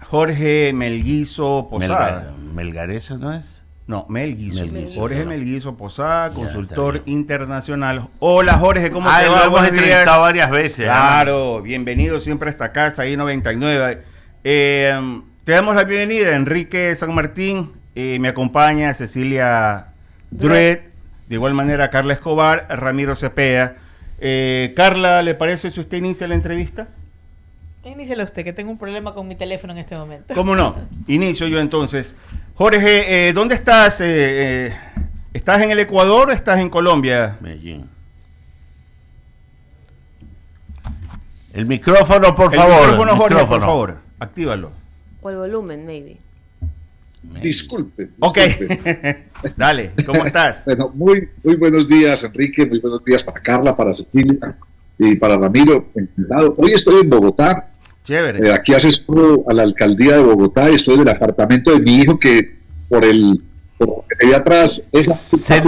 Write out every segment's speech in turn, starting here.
Jorge Melguizo Posada. ¿Melgareso no es? No, Melguizo. Melguizo, Jorge no. Melguizo Posada, Ya, consultor está bien. internacional. Hola Jorge, ¿cómo te Lo va? hemos Buenos días. entrevistado varias veces. Claro, bienvenido siempre a esta casa, ahí 99. Te damos la bienvenida, Enrique San Martín, me acompaña Cecilia Druet, de igual manera Carla Escobar, Ramiro Cepeda. Carla, ¿le parece si usted inicia la entrevista? Iníciala usted, que tengo un problema con mi teléfono en este momento. ¿Cómo no? Inicio yo entonces. Jorge, ¿dónde estás? ¿Estás en el Ecuador o estás en Colombia? Medellín. El micrófono, por favor. El micrófono, Jorge, por favor, actívalo. O el volumen, maybe. Disculpe. Ok, dale, ¿cómo estás? Bueno, muy buenos días, Enrique, muy buenos días para Carla, para Cecilia y para Ramiro. Encantado. Hoy estoy en Bogotá. Chévere. Aquí asesoro a la alcaldía de Bogotá y estoy en el apartamento de mi hijo que por lo que se ve atrás Se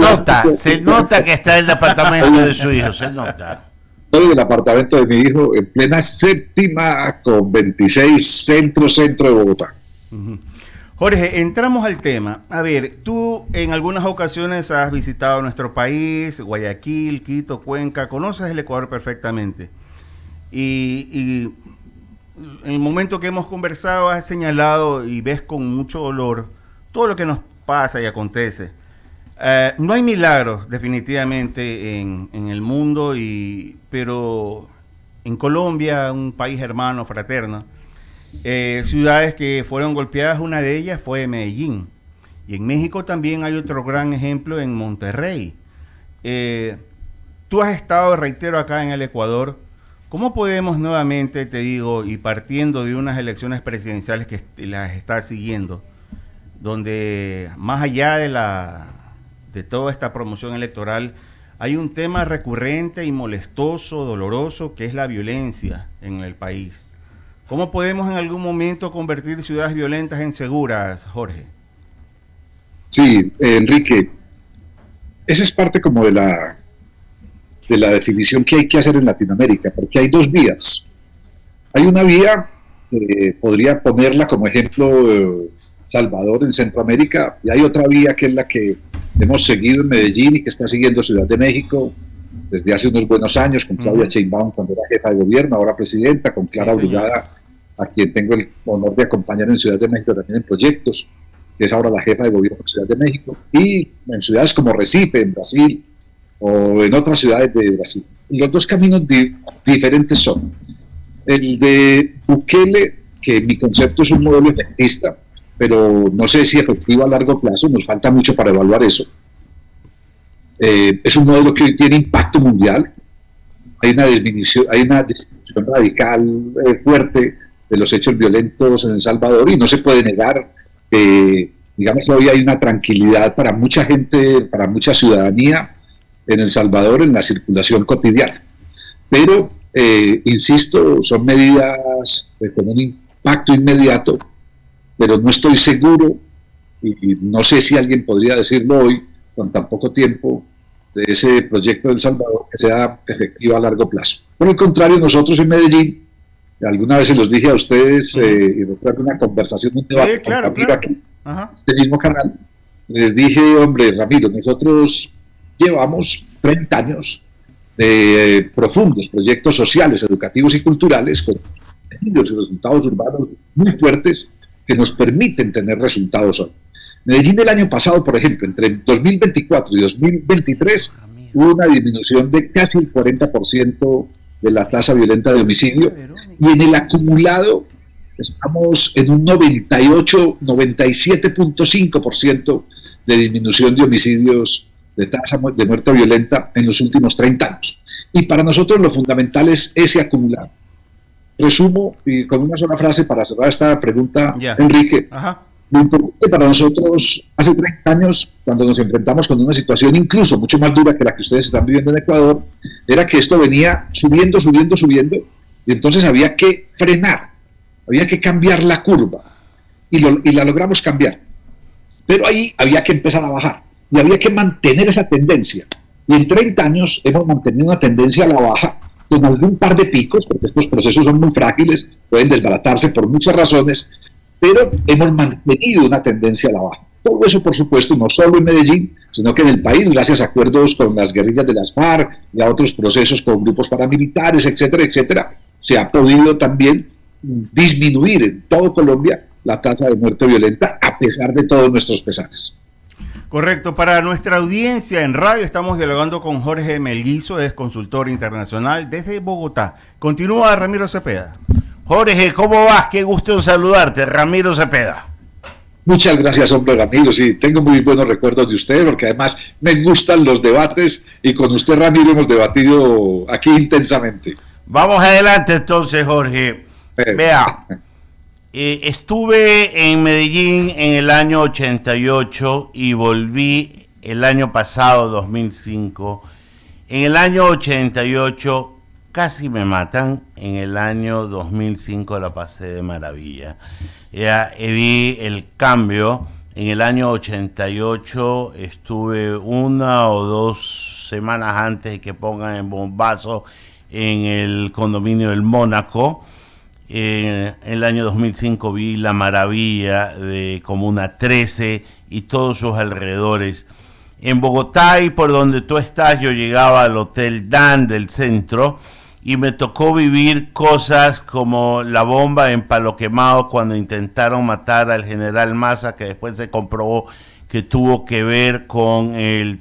nota que está en el apartamento de su hijo, se nota. Estoy en el apartamento de mi hijo en plena séptima con 26 centro de Bogotá. Uh-huh. Jorge, entramos al tema. A ver, tú en algunas ocasiones has visitado nuestro país, Guayaquil, Quito, Cuenca, conoces el Ecuador perfectamente. Y en el momento que hemos conversado has señalado y ves con mucho dolor todo lo que nos pasa y acontece. No hay milagros definitivamente en el mundo, pero en Colombia, un país hermano, fraterno, ciudades que fueron golpeadas, una de ellas fue Medellín. Y en México también hay otro gran ejemplo en Monterrey. Tú has estado, reitero, acá en el Ecuador. ¿Cómo podemos nuevamente, te digo, y partiendo de unas elecciones presidenciales que las estás siguiendo, donde más allá de toda esta promoción electoral, hay un tema recurrente y molestoso, doloroso, que es la violencia en el país? ¿Cómo podemos en algún momento convertir ciudades violentas en seguras, Jorge? Sí, Enrique, esa es parte como de la definición que hay que hacer en Latinoamérica, porque hay dos vías. Hay una vía, podría ponerla como ejemplo Salvador en Centroamérica, y hay otra vía que es la que hemos seguido en Medellín y que está siguiendo Ciudad de México desde hace unos buenos años, con Claudia Sheinbaum cuando era jefa de gobierno, ahora presidenta, con Clara Brugada, a quien tengo el honor de acompañar en Ciudad de México también en proyectos, que es ahora la jefa de gobierno de Ciudad de México, y en ciudades como Recife, en Brasil, o en otras ciudades de Brasil. Y los dos caminos diferentes son el de Bukele, que en mi concepto es un modelo efectista, pero no sé si efectivo a largo plazo, nos falta mucho para evaluar eso. Es un modelo que hoy tiene impacto mundial, hay una disminución radical fuerte de los hechos violentos en El Salvador, y no se puede negar que, digamos, hoy hay una tranquilidad para mucha gente, para mucha ciudadanía en El Salvador en la circulación cotidiana. Pero, insisto, son medidas con un impacto inmediato, pero no estoy seguro, y no sé si alguien podría decirlo hoy, con tan poco tiempo, de ese proyecto de El Salvador, que sea efectivo a largo plazo. Por el contrario, nosotros en Medellín, alguna vez se los dije a ustedes, y recuerdo una conversación, un debate Sí, claro, con claro. aquí, este mismo canal, les dije, hombre, Ramiro, nosotros llevamos 30 años de profundos proyectos sociales, educativos y culturales con contenidos y resultados urbanos muy fuertes que nos permiten tener resultados hoy. Medellín del año pasado, por ejemplo, entre 2024 y 2023, hubo una disminución de casi el 40% de la tasa violenta de homicidio, y en el acumulado estamos en un 97.5% de disminución de homicidios, de tasa de muerte violenta en los últimos 30 años. Y para nosotros lo fundamental es ese acumulado. Resumo y con una sola frase para cerrar esta pregunta, Enrique. Lo importante para nosotros hace 30 años, cuando nos enfrentamos con una situación incluso mucho más dura que la que ustedes están viviendo en Ecuador, era que esto venía subiendo, y entonces había que frenar, había que cambiar la curva, y la logramos cambiar. Pero ahí había que empezar a bajar, y había que mantener esa tendencia. Y en 30 años hemos mantenido una tendencia a la baja, con algún par de picos, porque estos procesos son muy frágiles, pueden desbaratarse por muchas razones, pero hemos mantenido una tendencia a la baja. Todo eso, por supuesto, no solo en Medellín, sino que en el país, gracias a acuerdos con las guerrillas de las FARC y a otros procesos con grupos paramilitares, etcétera, etcétera, se ha podido también disminuir en todo Colombia la tasa de muerte violenta a pesar de todos nuestros pesares. Correcto. Para nuestra audiencia en radio estamos dialogando con Jorge Melguizo, es consultor internacional desde Bogotá. Continúa Ramiro Cepeda. Jorge, ¿cómo vas? Qué gusto en saludarte, Ramiro Cepeda. Muchas gracias, hombre Ramiro. Sí, tengo muy buenos recuerdos de usted, porque además me gustan los debates y con usted, Ramiro, hemos debatido aquí intensamente. Vamos adelante entonces, Jorge. Vea, estuve en Medellín en el año 88 y volví el año pasado, 2005. En el año 88 casi me matan, en el año 2005 la pasé de maravilla. Ya vi el cambio. En el año 88 estuve 1 o 2 semanas antes de que pongan el bombazo en el condominio del Mónaco. En el año 2005 vi la maravilla de Comuna 13 y todos sus alrededores. En Bogotá y por donde tú estás, yo llegaba al Hotel Dan del centro y me tocó vivir cosas como la bomba en Palo Quemado cuando intentaron matar al general Maza, que después se comprobó que tuvo que ver con el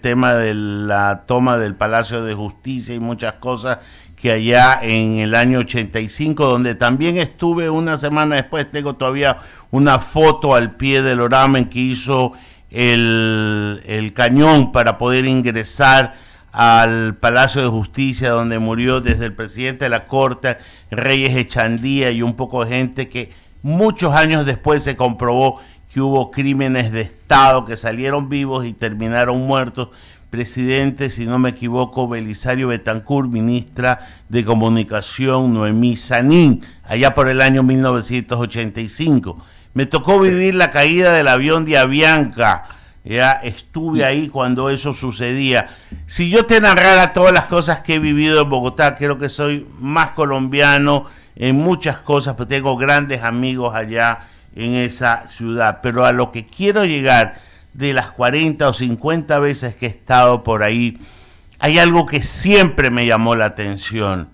tema de la toma del Palacio de Justicia y muchas cosas, que allá en el año 85, donde también estuve una semana después, tengo todavía una foto al pie del oramen que hizo el cañón para poder ingresar al Palacio de Justicia, donde murió desde el presidente de la Corte, Reyes Echandía y un poco de gente que muchos años después se comprobó que hubo crímenes de Estado que salieron vivos y terminaron muertos. Presidente, si no me equivoco, Belisario Betancur, ministra de Comunicación, Noemí Sanín, allá por el año 1985. Me tocó vivir la caída del avión de Avianca. Ya estuve ahí cuando eso sucedía. Si yo te narrara todas las cosas que he vivido en Bogotá, creo que soy más colombiano en muchas cosas, pero tengo grandes amigos allá en esa ciudad. Pero a lo que quiero llegar, de las 40 o 50 veces que he estado por ahí, hay algo que siempre me llamó la atención: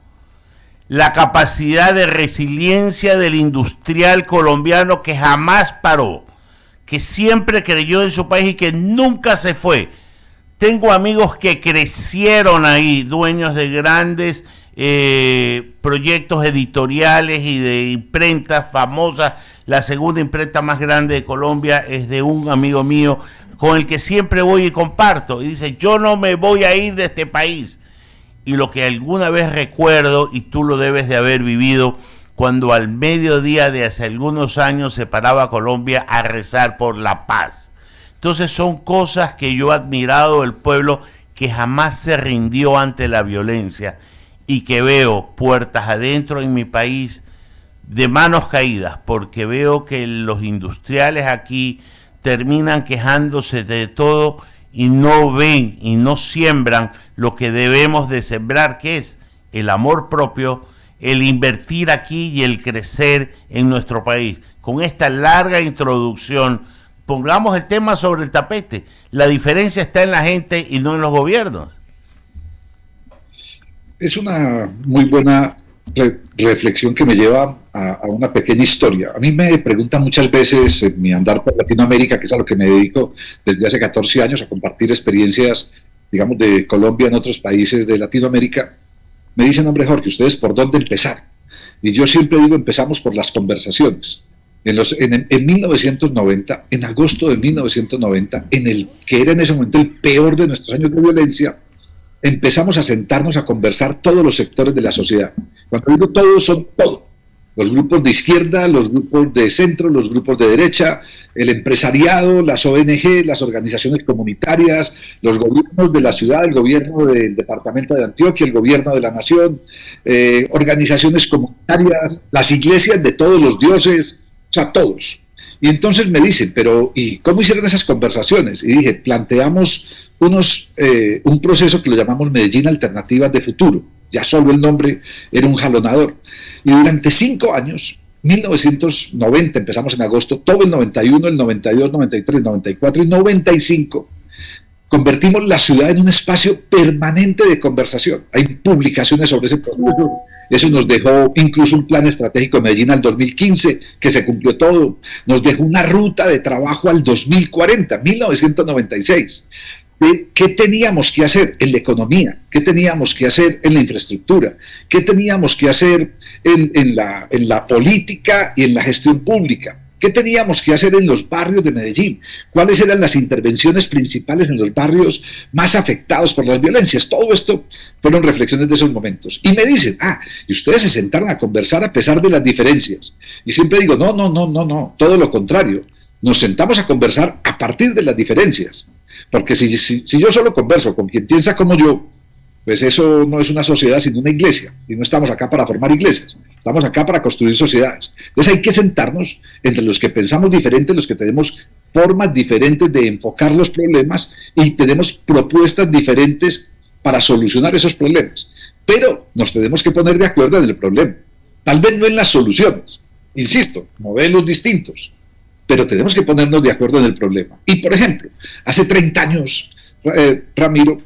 la capacidad de resiliencia del industrial colombiano, que jamás paró, que siempre creyó en su país y que nunca se fue. Tengo amigos que crecieron ahí, dueños de grandes proyectos editoriales y de imprentas famosas. La segunda imprenta más grande de Colombia es de un amigo mío con el que siempre voy y comparto. Y dice, yo no me voy a ir de este país. Y lo que alguna vez recuerdo, y tú lo debes de haber vivido, cuando al mediodía de hace algunos años se paraba a Colombia a rezar por la paz. Entonces son cosas que yo he admirado del pueblo, que jamás se rindió ante la violencia, y que veo puertas adentro en mi país de manos caídas, porque veo que los industriales aquí terminan quejándose de todo y no ven y no siembran lo que debemos de sembrar, que es el amor propio, el invertir aquí y el crecer en nuestro país. Con esta larga introducción, pongamos el tema sobre el tapete. La diferencia está en la gente y no en los gobiernos. Es una muy buena reflexión que me lleva a una pequeña historia. A mí me preguntan muchas veces en mi andar por Latinoamérica, que es a lo que me dedico desde hace 14 años, a compartir experiencias, digamos, de Colombia en otros países de Latinoamérica. Me dicen, hombre Jorge, ¿ustedes por dónde empezar? Y yo siempre digo, empezamos por las conversaciones. En 1990, en agosto de 1990, en el que era en ese momento el peor de nuestros años de violencia, empezamos a sentarnos a conversar todos los sectores de la sociedad. Cuando digo todos, son todos. Los grupos de izquierda, los grupos de centro, los grupos de derecha, el empresariado, las ONG, las organizaciones comunitarias, los gobiernos de la ciudad, el gobierno del departamento de Antioquia, el gobierno de la nación, organizaciones comunitarias, las iglesias de todos los dioses, o sea, todos. Y entonces me dicen, pero ¿y cómo hicieron esas conversaciones? Y dije, planteamos un proceso que lo llamamos Medellín Alternativas de Futuro. Ya solo el nombre era un jalonador. Y durante 5 años 1990, empezamos en agosto, todo el 91, el 92, 93, 94 y 95, convertimos la ciudad en un espacio permanente de conversación. Hay publicaciones sobre ese proceso. Eso nos dejó incluso un plan estratégico de Medellín al 2015, que se cumplió todo. Nos dejó una ruta de trabajo al 2040, 1996. ¿Qué teníamos que hacer en la economía? ¿Qué teníamos que hacer en la infraestructura? ¿Qué teníamos que hacer en la política y en la gestión pública? ¿Qué teníamos que hacer en los barrios de Medellín? ¿Cuáles eran las intervenciones principales en los barrios más afectados por las violencias? Todo esto fueron reflexiones de esos momentos. Y me dicen, y ustedes se sentaron a conversar a pesar de las diferencias. Y siempre digo, no, todo lo contrario. Nos sentamos a conversar a partir de las diferencias. Porque si yo solo converso con quien piensa como yo, pues eso no es una sociedad sino una iglesia, y no estamos acá para formar iglesias, estamos acá para construir sociedades. Entonces hay que sentarnos entre los que pensamos diferente, los que tenemos formas diferentes de enfocar los problemas y tenemos propuestas diferentes para solucionar esos problemas. Pero nos tenemos que poner de acuerdo en el problema, tal vez no en las soluciones, insisto, modelos distintos, pero tenemos que ponernos de acuerdo en el problema. Y por ejemplo, hace 30 años, Ramiro,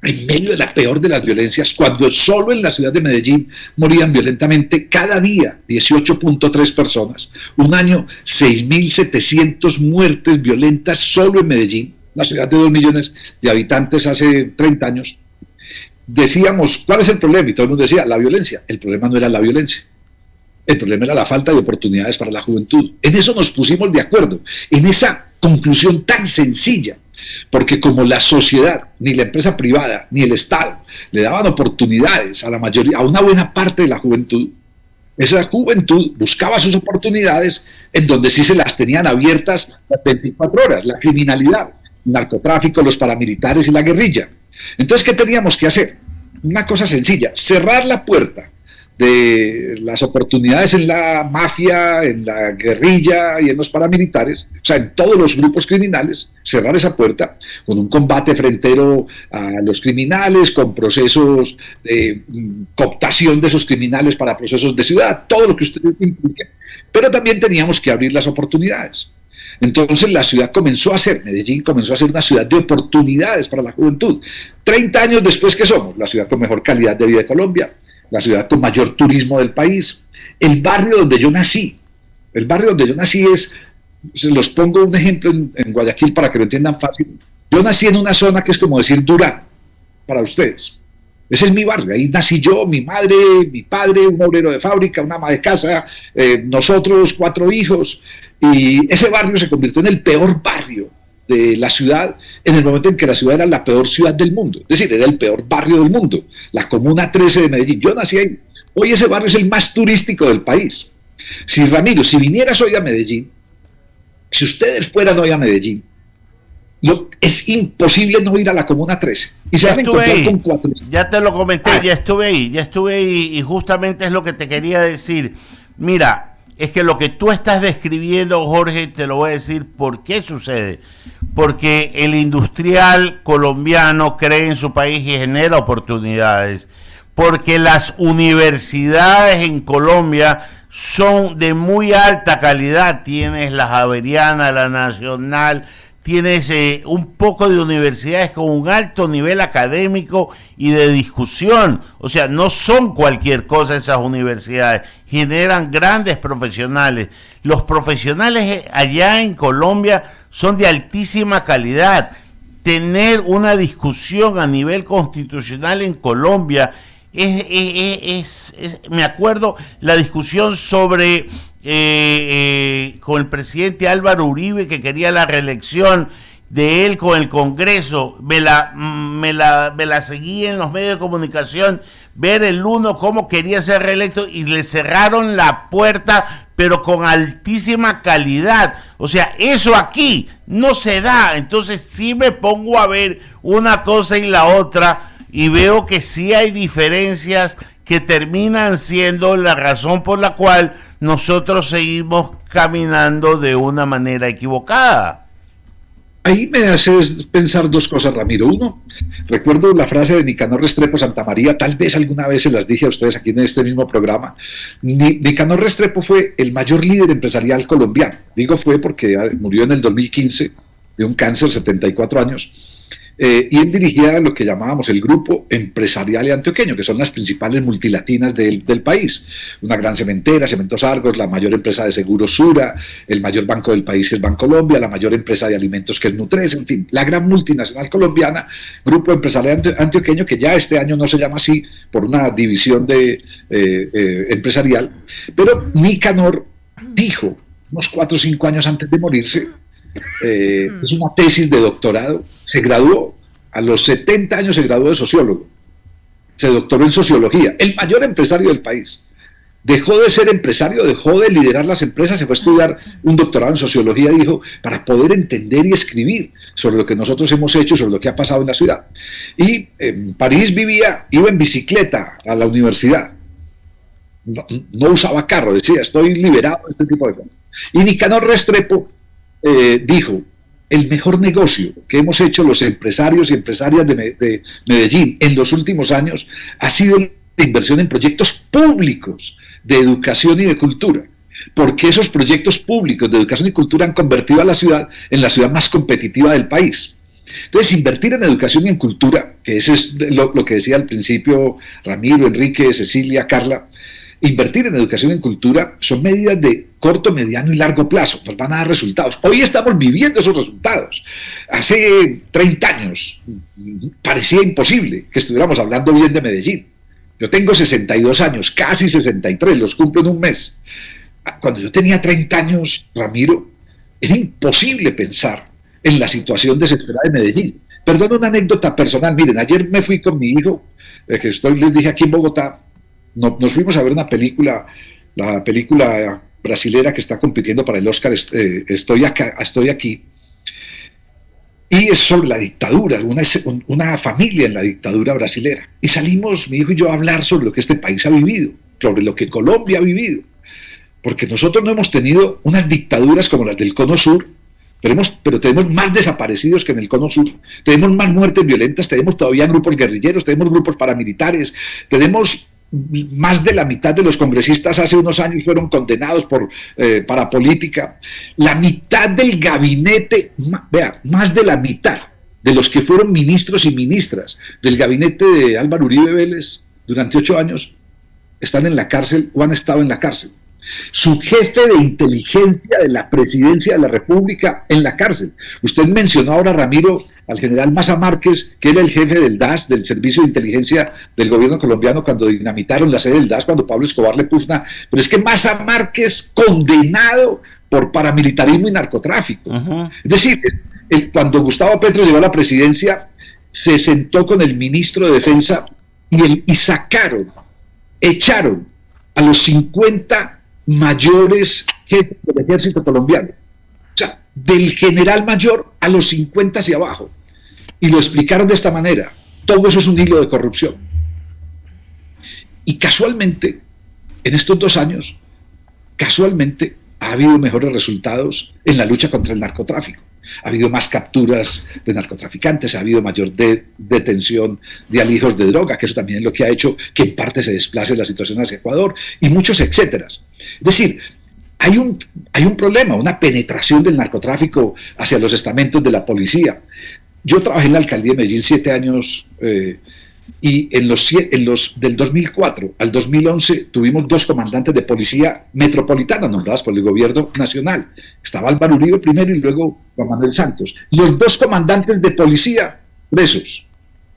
en medio de la peor de las violencias, cuando solo en la ciudad de Medellín morían violentamente cada día 18.3 personas, un año 6.700 muertes violentas solo en Medellín, una ciudad de 2 millones de habitantes hace 30 años, decíamos, ¿cuál es el problema? Y todo el mundo decía, la violencia. El problema no era la violencia. El problema era la falta de oportunidades para la juventud. En eso nos pusimos de acuerdo, en esa conclusión tan sencilla, porque como la sociedad, ni la empresa privada, ni el Estado le daban oportunidades a la mayoría, a una buena parte de la juventud, esa juventud buscaba sus oportunidades en donde sí se las tenían abiertas las 24 horas, la criminalidad, el narcotráfico, los paramilitares y la guerrilla. Entonces, ¿qué teníamos que hacer? Una cosa sencilla, cerrar la puerta de las oportunidades en la mafia, en la guerrilla y en los paramilitares, o sea, en todos los grupos criminales, cerrar esa puerta con un combate frentero a los criminales, con procesos de cooptación de esos criminales para procesos de ciudad, todo lo que usted implique, pero también teníamos que abrir las oportunidades. Entonces la ciudad comenzó a ser, Medellín comenzó a ser una ciudad de oportunidades para la juventud. 30 años después, ¿qué somos? La ciudad con mejor calidad de vida de Colombia, la ciudad con mayor turismo del país, el barrio donde yo nací. El barrio donde yo nací se los pongo un ejemplo en Guayaquil para que lo entiendan fácil. Yo nací en una zona que es como decir Durán, para ustedes. Ese es mi barrio, ahí nací yo, mi madre, mi padre, un obrero de fábrica, una ama de casa, nosotros 4 hijos, y ese barrio se convirtió en el peor barrio de la ciudad en el momento en que la ciudad era la peor ciudad del mundo, es decir, era el peor barrio del mundo, la Comuna 13 de Medellín. Yo nací ahí. Hoy ese barrio es el más turístico del país. Si Ramiro, si vinieras hoy a Medellín, si ustedes fueran hoy a Medellín, es imposible no ir a la Comuna 13 y se van a encontrar con 4. Ya te lo comenté, ya estuve ahí y justamente es lo que te quería decir. Mira, es que lo que tú estás describiendo, Jorge, te lo voy a decir por qué sucede. Porque el industrial colombiano cree en su país y genera oportunidades. Porque las universidades en Colombia son de muy alta calidad. Tienes la Javeriana, la Nacional, tienes un poco de universidades con un alto nivel académico y de discusión. O sea, no son cualquier cosa esas universidades, generan grandes profesionales. Los profesionales allá en Colombia son de altísima calidad. Tener una discusión a nivel constitucional en Colombia me acuerdo la discusión sobre con el presidente Álvaro Uribe, que quería la reelección de él con el Congreso. Me la seguí en los medios de comunicación, ver el uno cómo quería ser reelecto y le cerraron la puerta, pero con altísima calidad. O sea, eso aquí no se da. Entonces sí me pongo a ver una cosa y la otra y veo que sí hay diferencias que terminan siendo la razón por la cual nosotros seguimos caminando de una manera equivocada. ahí me haces pensar dos cosas, Ramiro. Uno, recuerdo la frase de Nicanor Restrepo Santamaría, tal vez alguna vez se las dije a ustedes aquí en este mismo programa. Nicanor Restrepo fue el mayor líder empresarial colombiano. Digo fue porque murió en el 2015 de un cáncer, 74 años. Y él dirigía lo que llamábamos el Grupo Empresarial Antioqueño, que son las principales multilatinas del país. Una gran cementera, Cementos Argos, la mayor empresa de seguros Sura, el mayor banco del país que es Bancolombia, la mayor empresa de alimentos que es Nutres, en fin, la gran multinacional colombiana, Grupo Empresarial Antioqueño, que ya este año no se llama así por una división empresarial. Pero Nicanor dijo, unos 4 o 5 años antes de morirse, es una tesis de doctorado, se graduó, a los 70 años se graduó de sociólogo, se doctoró en sociología, el mayor empresario del país. Dejó de ser empresario, dejó de liderar las empresas, se fue a estudiar un doctorado en sociología, dijo, para poder entender y escribir sobre lo que nosotros hemos hecho, sobre lo que ha pasado en la ciudad. Y en París iba en bicicleta a la universidad. No usaba carro, decía, estoy liberado de este tipo de cosas. Y Nicanor Restrepo dijo, el mejor negocio que hemos hecho los empresarios y empresarias de Medellín en los últimos años ha sido la inversión en proyectos públicos de educación y de cultura, porque esos proyectos públicos de educación y cultura han convertido a la ciudad en la ciudad más competitiva del país. Entonces, invertir en educación y en cultura, que eso es lo que decía al principio Ramiro, Enrique, Cecilia, Carla, invertir en educación y en cultura son medidas de corto, mediano y largo plazo, nos van a dar resultados. Hoy estamos viviendo esos resultados. Hace 30 años parecía imposible que estuviéramos hablando bien de Medellín. Yo tengo 62 años, casi 63, los cumplo en un mes. Cuando yo tenía 30 años, Ramiro, era imposible pensar en la situación desesperada de Medellín. Perdón, una anécdota personal. Miren, ayer me fui con mi hijo, les dije aquí en Bogotá, nos fuimos a ver una película, la película brasilera que está compitiendo para el Oscar, Estoy aquí, y es sobre la dictadura, una familia en la dictadura brasilera. Y salimos, mi hijo y yo, a hablar sobre lo que este país ha vivido, sobre lo que Colombia ha vivido, porque nosotros no hemos tenido unas dictaduras como las del Cono Sur, pero tenemos más desaparecidos que en el Cono Sur, tenemos más muertes violentas, tenemos todavía grupos guerrilleros, tenemos grupos paramilitares, tenemos más de la mitad de los congresistas hace unos años fueron condenados por parapolítica. La mitad del gabinete, más de la mitad de los que fueron ministros y ministras del gabinete de Álvaro Uribe Vélez durante 8 años están en la cárcel o han estado en la cárcel. Su jefe de inteligencia de la presidencia de la República en la cárcel. Usted mencionó ahora, Ramiro, al general Maza Márquez, que era el jefe del DAS, del Servicio de Inteligencia del gobierno colombiano, cuando dinamitaron la sede del DAS, cuando Pablo Escobar le puso una... Pero es que Maza Márquez, condenado por paramilitarismo y narcotráfico. Es decir, cuando Gustavo Petro llegó a la presidencia, se sentó con el ministro de Defensa y echaron a los 50 mayores jefes del ejército colombiano. O sea, del general mayor a los 50 hacia abajo. Y lo explicaron de esta manera. Todo eso es un hilo de corrupción. Y casualmente, en estos 2 años, ha habido mejores resultados en la lucha contra el narcotráfico. Ha habido más capturas de narcotraficantes, ha habido mayor detención de alijos de droga, que eso también es lo que ha hecho que en parte se desplace la situación hacia Ecuador, y muchos etcéteras. Es decir, hay un problema, una penetración del narcotráfico hacia los estamentos de la policía. Yo trabajé en la alcaldía de Medellín 7 años, y en los del 2004 al 2011 tuvimos 2 comandantes de policía metropolitana nombrados por el gobierno nacional. Estaba Álvaro Uribe primero y luego Juan Manuel Santos. Los 2 comandantes de policía presos,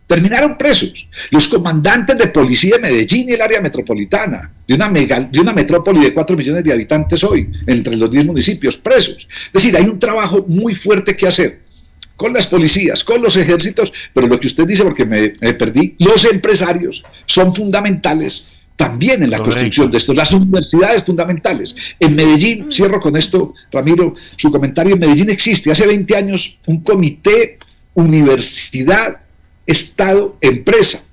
terminaron presos. Los comandantes de policía de Medellín y el área metropolitana, de una metrópoli de 4 millones de habitantes hoy, entre los 10 municipios, presos. Es decir, hay un trabajo muy fuerte que hacer con las policías, con los ejércitos, pero lo que usted dice, porque me perdí, los empresarios son fundamentales también en la construcción de esto, las universidades fundamentales. En Medellín, cierro con esto, Ramiro, su comentario, en Medellín existe hace 20 años un comité universidad, Estado, empresa.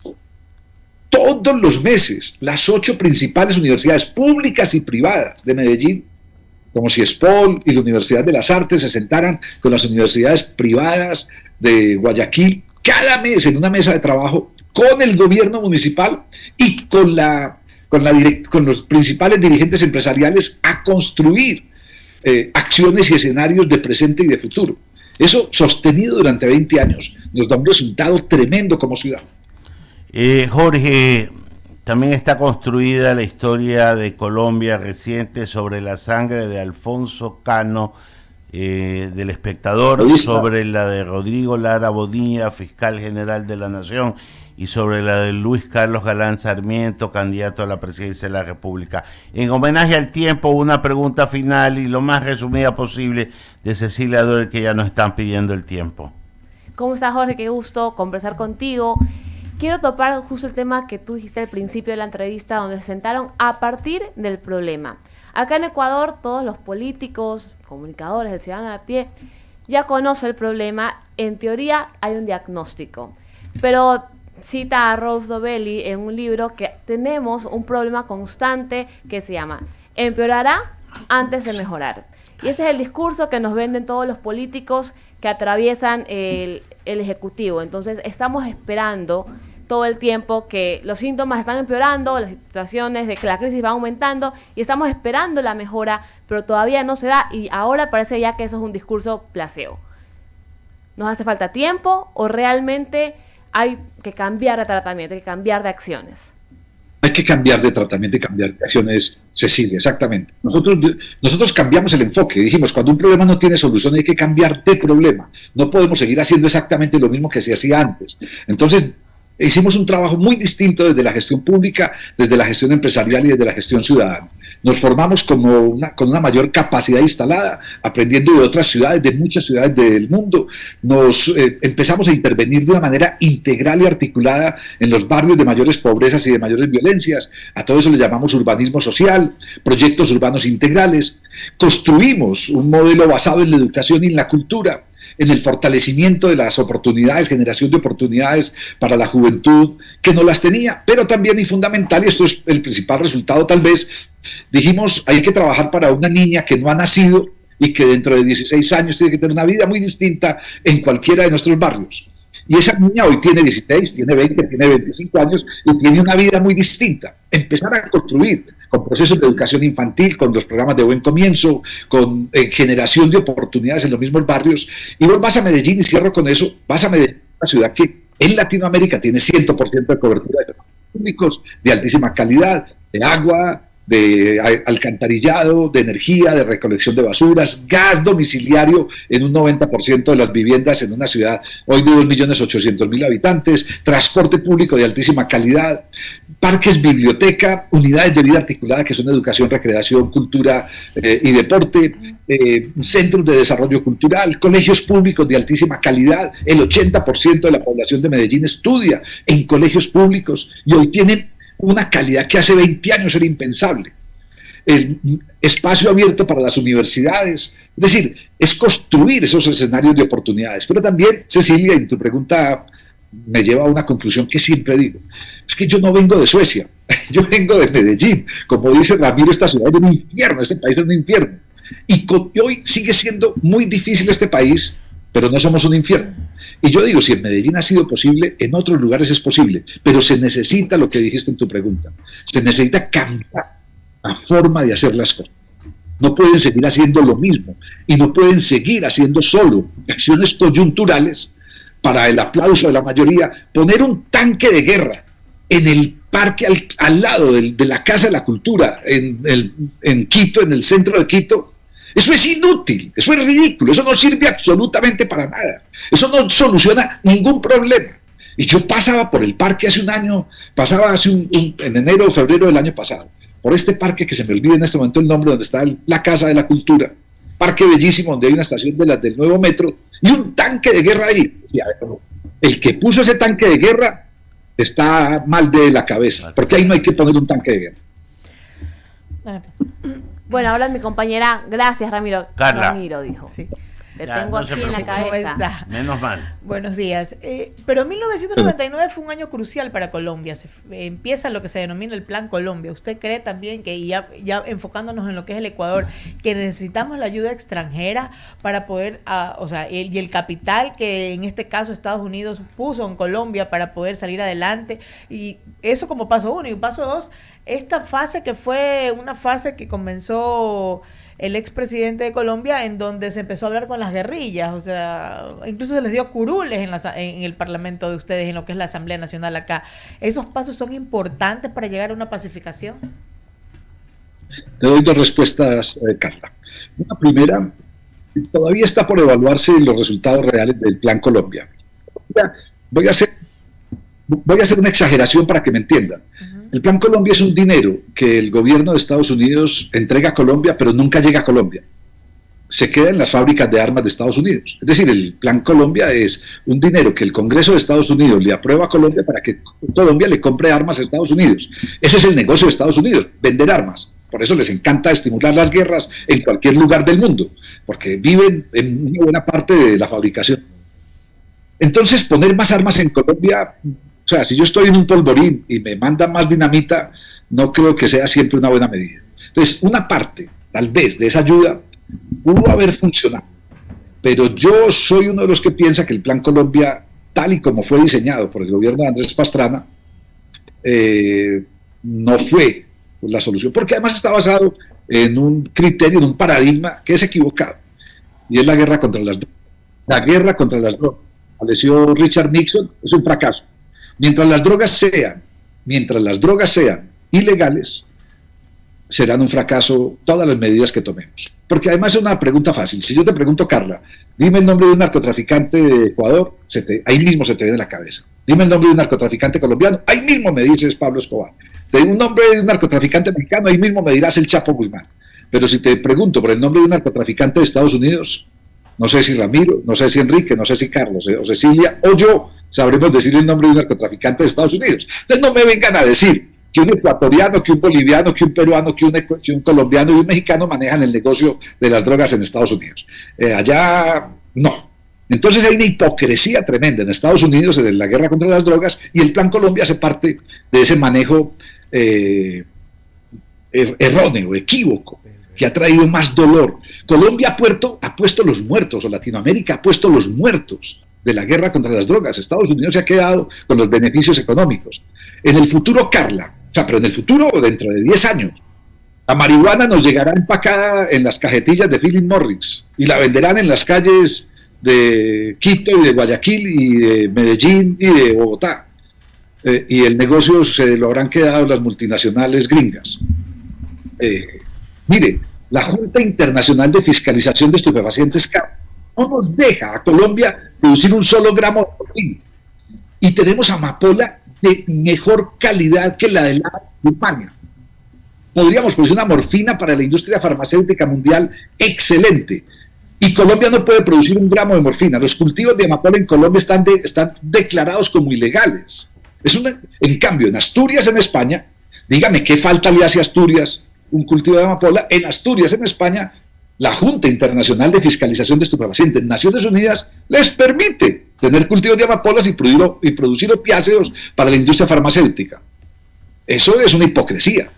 Todos los meses, las 8 principales universidades públicas y privadas de Medellín como si ESPOL y la Universidad de las Artes se sentaran con las universidades privadas de Guayaquil cada mes en una mesa de trabajo con el gobierno municipal y con los principales dirigentes empresariales a construir acciones y escenarios de presente y de futuro. Eso, sostenido durante 20 años, nos da un resultado tremendo como ciudad. Jorge, también está construida la historia de Colombia reciente sobre la sangre de Alfonso Cano, del Espectador, sobre la de Rodrigo Lara Bonilla, fiscal general de la Nación, y sobre la de Luis Carlos Galán Sarmiento, candidato a la presidencia de la República. En homenaje al tiempo, una pregunta final y lo más resumida posible de Cecilia Doyle, que ya nos están pidiendo el tiempo. ¿Cómo estás, Jorge? Qué gusto conversar contigo. Quiero topar justo el tema que tú dijiste al principio de la entrevista, donde se sentaron a partir del problema. Acá en Ecuador, todos los políticos, comunicadores, el ciudadano de a pie, ya conoce el problema. En teoría, hay un diagnóstico. Pero cita a Rose Dovelli en un libro que tenemos un problema constante que se llama empeorará antes de mejorar. Y ese es el discurso que nos venden todos los políticos que atraviesan el Ejecutivo. Entonces estamos esperando todo el tiempo que los síntomas están empeorando, las situaciones de que la crisis va aumentando y estamos esperando la mejora, pero todavía no se da y ahora parece ya que eso es un discurso placebo. ¿Nos hace falta tiempo o realmente hay que cambiar de tratamiento, hay que cambiar de acciones? Hay que cambiar de tratamiento y cambiar de acciones, Cecilia, exactamente. Nosotros cambiamos el enfoque, dijimos, cuando un problema no tiene solución hay que cambiar de problema. No podemos seguir haciendo exactamente lo mismo que se hacía antes. Entonces, hicimos un trabajo muy distinto desde la gestión pública, desde la gestión empresarial y desde la gestión ciudadana. Nos formamos con una mayor capacidad instalada, aprendiendo de otras ciudades, de muchas ciudades del mundo. Empezamos a intervenir de una manera integral y articulada en los barrios de mayores pobrezas y de mayores violencias. A todo eso le llamamos urbanismo social, proyectos urbanos integrales. Construimos un modelo basado en la educación y en la cultura, en el fortalecimiento de las oportunidades, generación de oportunidades para la juventud que no las tenía, pero también y fundamental, y esto es el principal resultado tal vez, dijimos hay que trabajar para una niña que no ha nacido y que dentro de 16 años tiene que tener una vida muy distinta en cualquiera de nuestros barrios. Y esa niña hoy tiene 16, tiene 20, tiene 25 años y tiene una vida muy distinta. Empezar a construir con procesos de educación infantil, con los programas de Buen Comienzo, con generación de oportunidades en los mismos barrios. Y vos vas a Medellín, y cierro con eso, vas a Medellín, una ciudad que en Latinoamérica tiene 100% de cobertura de servicios públicos de altísima calidad, de agua, de alcantarillado, de energía, de recolección de basuras, gas domiciliario en un 90% de las viviendas en una ciudad hoy de 2.800.000 habitantes, transporte público de altísima calidad, parques, biblioteca, unidades de vida articulada que son educación, recreación, cultura y deporte, centros de desarrollo cultural, colegios públicos de altísima calidad. El 80% de la población de Medellín estudia en colegios públicos y hoy tienen una calidad que hace 20 años era impensable. El espacio abierto para las universidades, es decir, es construir esos escenarios de oportunidades. Pero también, Cecilia, en tu pregunta me lleva a una conclusión que siempre digo, es que yo no vengo de Suecia, yo vengo de Medellín. Como dice Ramiro, esta ciudad es un infierno, este país es un infierno. Y hoy sigue siendo muy difícil este país, pero no somos un infierno. Y yo digo, si en Medellín ha sido posible, en otros lugares es posible, pero se necesita lo que dijiste en tu pregunta, se necesita cambiar la forma de hacer las cosas. No pueden seguir haciendo lo mismo y no pueden seguir haciendo solo acciones coyunturales para el aplauso de la mayoría. Poner un tanque de guerra en el parque al lado de la Casa de la Cultura, en Quito, en el centro de Quito, eso es inútil, eso es ridículo, eso no sirve absolutamente para nada, eso no soluciona ningún problema. Y yo pasaba por el parque hace un año, en enero o febrero del año pasado, por este parque que se me olvida en este momento el nombre, donde está la Casa de la Cultura, parque bellísimo donde hay una estación del nuevo metro y un tanque de guerra ahí. Y a ver, el que puso ese tanque de guerra está mal de la cabeza, porque ahí no hay que poner un tanque de guerra. Bueno, ahora mi compañera, gracias Ramiro. Carla. Ramiro dijo. Sí. Te Ya, tengo no se aquí en la preocupe. ¿Cómo cabeza. está? Menos mal. Buenos días. Pero 1999 fue un año crucial para Colombia. Empieza lo que se denomina el Plan Colombia. ¿Usted cree también que ya enfocándonos en lo que es el Ecuador, que necesitamos la ayuda extranjera para poder, y el capital que en este caso Estados Unidos puso en Colombia para poder salir adelante? Y eso como paso uno. Y paso dos, esta fase que fue una fase que comenzó el expresidente de Colombia, en donde se empezó a hablar con las guerrillas, o sea, incluso se les dio curules en el parlamento de ustedes, en lo que es la Asamblea Nacional acá. ¿Esos pasos son importantes para llegar a una pacificación? Te doy dos respuestas, Carla. Una primera, todavía está por evaluarse los resultados reales del Plan Colombia. Voy a hacer una exageración para que me entiendan. El Plan Colombia es un dinero que el gobierno de Estados Unidos entrega a Colombia, pero nunca llega a Colombia. Se queda en las fábricas de armas de Estados Unidos. Es decir, el Plan Colombia es un dinero que el Congreso de Estados Unidos le aprueba a Colombia para que Colombia le compre armas a Estados Unidos. Ese es el negocio de Estados Unidos, vender armas. Por eso les encanta estimular las guerras en cualquier lugar del mundo, porque viven en una buena parte de la fabricación. Entonces, poner más armas en Colombia, o sea, si yo estoy en un polvorín y me mandan más dinamita, no creo que sea siempre una buena medida. Entonces, una parte, tal vez, de esa ayuda pudo haber funcionado, pero yo soy uno de los que piensa que el Plan Colombia, tal y como fue diseñado por el gobierno de Andrés Pastrana, no fue la solución, porque además está basado en un criterio, en un paradigma que es equivocado, y es la guerra contra las drogas. La guerra contra las drogas, estableció Richard Nixon, es un fracaso. Mientras las drogas sean ilegales, serán un fracaso todas las medidas que tomemos. Porque además es una pregunta fácil. Si yo te pregunto, Carla, dime el nombre de un narcotraficante de Ecuador, ahí mismo se te viene a la cabeza. Dime el nombre de un narcotraficante colombiano, ahí mismo me dices Pablo Escobar. Te digo un nombre de un narcotraficante mexicano, ahí mismo me dirás el Chapo Guzmán. Pero si te pregunto por el nombre de un narcotraficante de Estados Unidos, no sé si Ramiro, no sé si Enrique, no sé si Carlos o Cecilia o yo sabremos decir el nombre de un narcotraficante de Estados Unidos. Entonces no me vengan a decir que un ecuatoriano, que un boliviano, que un peruano, que un colombiano y un mexicano manejan el negocio de las drogas en Estados Unidos. Allá no. Entonces hay una hipocresía tremenda en Estados Unidos en la guerra contra las drogas, y el Plan Colombia hace parte de ese manejo erróneo, equívoco, que ha traído más dolor. Colombia ha puesto los muertos, o Latinoamérica ha puesto los muertos de la guerra contra las drogas. Estados Unidos se ha quedado con los beneficios económicos. En el futuro, Carla, pero en el futuro, dentro de 10 años, la marihuana nos llegará empacada en las cajetillas de Philip Morris y la venderán en las calles de Quito y de Guayaquil y de Medellín y de Bogotá. Y el negocio se lo habrán quedado las multinacionales gringas. Mire, la Junta Internacional de Fiscalización de Estupefacientes no nos deja a Colombia producir un solo gramo de morfina. Y tenemos amapola de mejor calidad que la de la Birmania. Podríamos producir una morfina para la industria farmacéutica mundial excelente. Y Colombia no puede producir un gramo de morfina. Los cultivos de amapola en Colombia están declarados como ilegales. En cambio, en Asturias, en España, dígame qué falta le hace a Asturias un cultivo de amapola. En Asturias, en España, la Junta Internacional de Fiscalización de Estupefacientes, Naciones Unidas, les permite tener cultivos de amapolas y producir opiáceos para la industria farmacéutica. Eso es una hipocresía.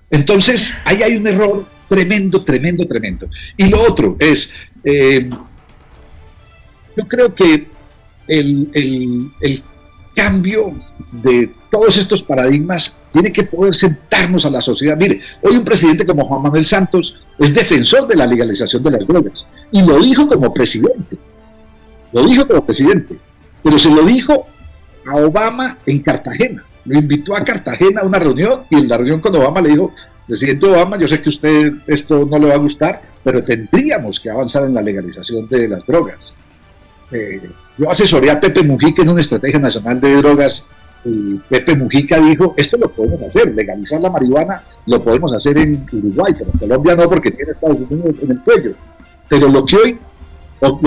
Entonces, ahí hay un error tremendo. Y lo otro es, yo creo que el cambio de todos estos paradigmas tiene que poder sentarnos a la sociedad. Mire, hoy un presidente como Juan Manuel Santos es defensor de la legalización de las drogas, y lo dijo como presidente, pero se lo dijo a Obama en Cartagena. Lo invitó a Cartagena a una reunión, y en la reunión con Obama le dijo: presidente Obama, yo sé que a usted esto no le va a gustar, pero tendríamos que avanzar en la legalización de las drogas. Yo asesoré a Pepe Mujica en una estrategia nacional de drogas, y Pepe Mujica dijo: esto lo podemos hacer, legalizar la marihuana lo podemos hacer en Uruguay, pero en Colombia no, porque tiene Estados Unidos en el cuello. Pero lo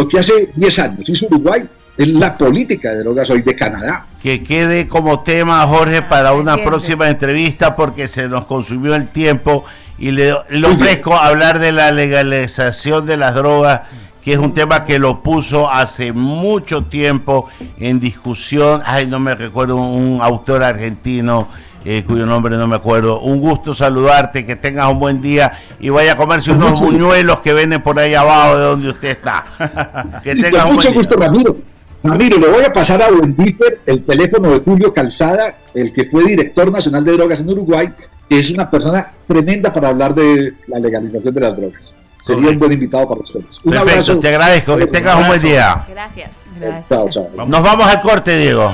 que hace 10 años hizo Uruguay es la política de drogas hoy de Canadá. Que quede como tema, Jorge, para una próxima entrevista, porque se nos consumió el tiempo, y le ofrezco hablar de la legalización de las drogas, que es un tema que lo puso hace mucho tiempo en discusión. Ay, no me recuerdo, un autor argentino cuyo nombre no me acuerdo. Un gusto saludarte, que tengas un buen día y vaya a comerse unos buñuelos que venden por ahí abajo de donde usted está. Que tengas un mucho buen gusto, día. Ramiro. Ramiro, le voy a pasar a Wendifer el teléfono de Julio Calzada, el que fue director nacional de drogas en Uruguay, que es una persona tremenda para hablar de la legalización de las drogas. Sería un buen invitado para ustedes. Un Perfecto, abrazo. te agradezco, que tengas un buen día. Gracias. Gracias. Chao, chao. Nos vamos al corte, Diego.